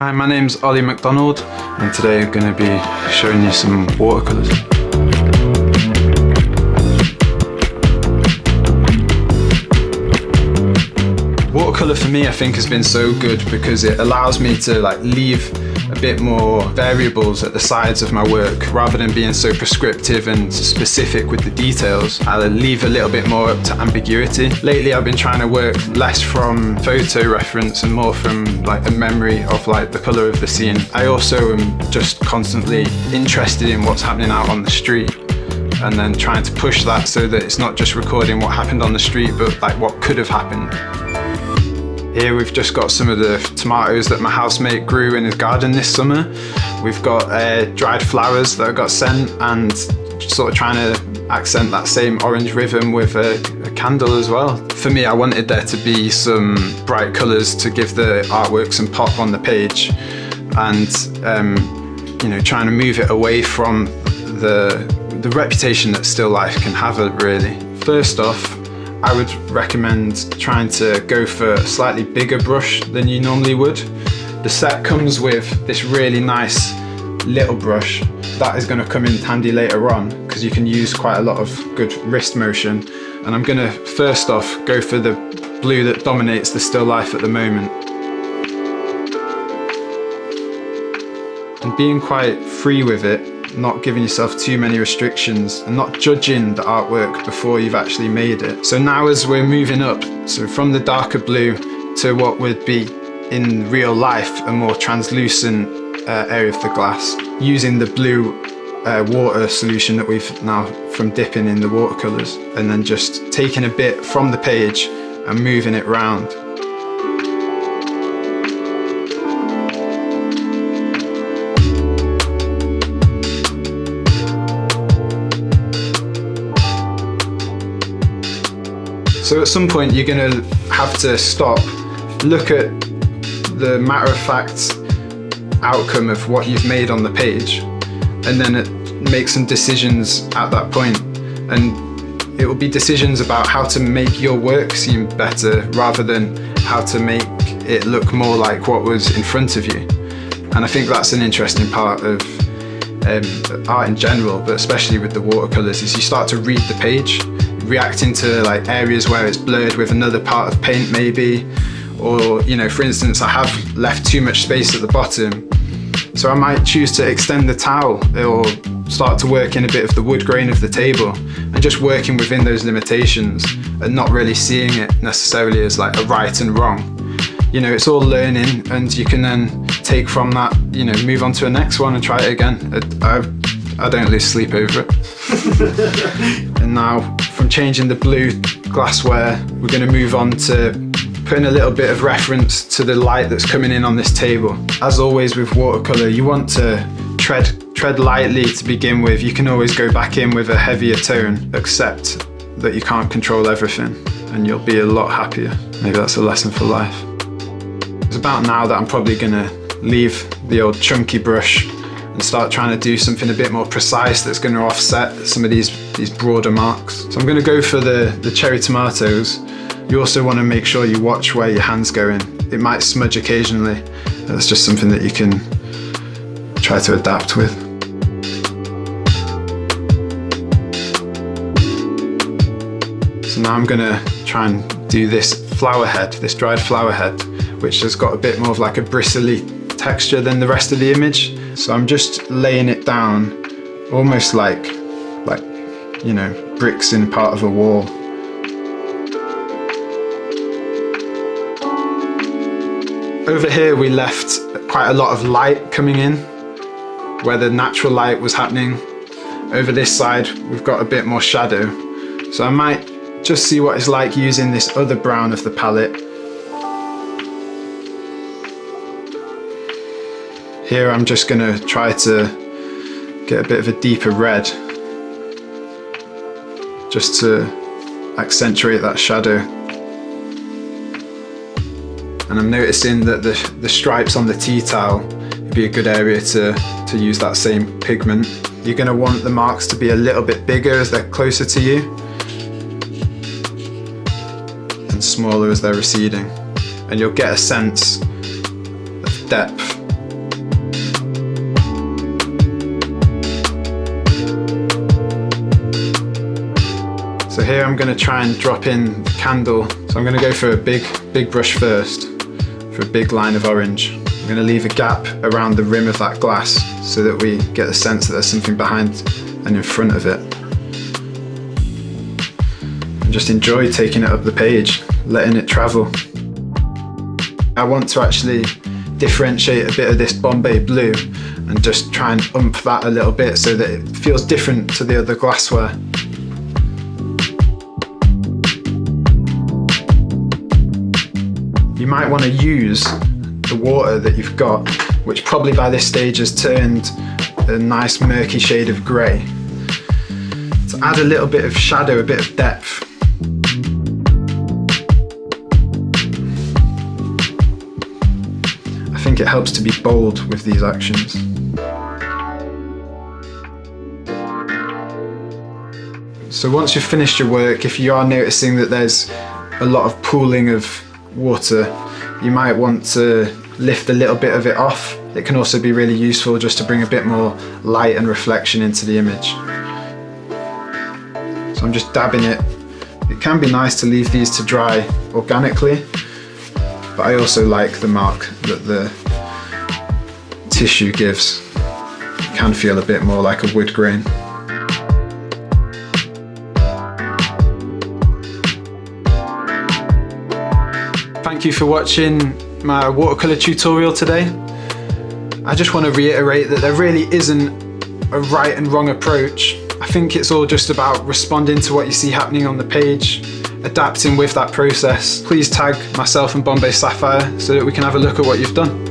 Hi, my name's Ollie Macdonald and today I'm going to be showing you some watercolours. Watercolour for me I think has been so good because it allows me to leave a bit more variables at the sides of my work rather than being so prescriptive and specific with the details. I'll leave a little bit more up to ambiguity. Lately I've been trying to work less from photo reference and more from a memory of the colour of the scene. I also am just constantly interested in what's happening out on the street and then trying to push that so that it's not just recording what happened on the street but what could have happened. Here we've just got some of the tomatoes that my housemate grew in his garden this summer. We've got dried flowers that I got sent and sort of trying to accent that same orange rhythm with a candle as well. For me, I wanted there to be some bright colours to give the artwork some pop on the page and trying to move it away from the reputation that still life can have really. First off, I would recommend trying to go for a slightly bigger brush than you normally would. The set comes with this really nice little brush that is going to come in handy later on because you can use quite a lot of good wrist motion. And I'm going to first off go for the blue that dominates the still life at the moment. And being quite free with it, not giving yourself too many restrictions and not judging the artwork before you've actually made it. So now as we're moving up, so from the darker blue to what would be in real life a more translucent area of the glass, using the blue water solution that we've now from dipping in the watercolours and then just taking a bit from the page and moving it round. So at some point you're going to have to stop, look at the matter-of-fact outcome of what you've made on the page and then make some decisions at that point. And it will be decisions about how to make your work seem better rather than how to make it look more like what was in front of you. And I think that's an interesting part of art in general, but especially with the watercolours, is you start to read the page, reacting to areas where it's blurred with another part of paint maybe, or for instance I have left too much space at the bottom, so I might choose to extend the towel or start to work in a bit of the wood grain of the table and just working within those limitations and not really seeing it necessarily as a right and wrong. It's all learning and you can then take from that, move on to a next one and try it again. I don't lose sleep over it. And now from changing the blue glassware, we're going to move on to putting a little bit of reference to the light that's coming in on this table. As always with watercolour, you want to tread lightly to begin with. You can always go back in with a heavier tone, accept that you can't control everything and you'll be a lot happier. Maybe that's a lesson for life. It's about now that I'm probably going to leave the old chunky brush and start trying to do something a bit more precise that's going to offset some of these broader marks. So I'm going to go for the cherry tomatoes. You also want to make sure you watch where your hands go in. It might smudge occasionally. That's just something that you can try to adapt with. So now I'm going to try and do this flower head, this dried flower head, which has got a bit more of a bristly texture than the rest of the image. So I'm just laying it down almost like bricks in part of a wall. Over here we left quite a lot of light coming in where the natural light was happening. Over this side we've got a bit more shadow. So I might just see what it's like using this other brown of the palette. Here I'm just going to try to get a bit of a deeper red just to accentuate that shadow. And I'm noticing that the stripes on the tea towel would be a good area to use that same pigment. You're going to want the marks to be a little bit bigger as they're closer to you and smaller as they're receding. And you'll get a sense of depth So here I'm going to try and drop in the candle. So I'm going to go for a big brush first, for a big line of orange. I'm going to leave a gap around the rim of that glass so that we get the sense that there's something behind and in front of it. And just enjoy taking it up the page, letting it travel. I want to actually differentiate a bit of this Bombay blue and just try and ump that a little bit so that it feels different to the other glassware. You might want to use the water that you've got, which probably by this stage has turned a nice murky shade of grey, to add a little bit of shadow, a bit of depth. I think it helps to be bold with these actions. So once you've finished your work, if you are noticing that there's a lot of pooling of water, you might want to lift a little bit of it off. It can also be really useful just to bring a bit more light and reflection into the image. So I'm just dabbing it. It can be nice to leave these to dry organically, but I also like the mark that the tissue gives. It can feel a bit more like a wood grain. Thank you for watching my watercolour tutorial today. I just want to reiterate that there really isn't a right and wrong approach. I think it's all just about responding to what you see happening on the page, adapting with that process. Please tag myself and Bombay Sapphire so that we can have a look at what you've done.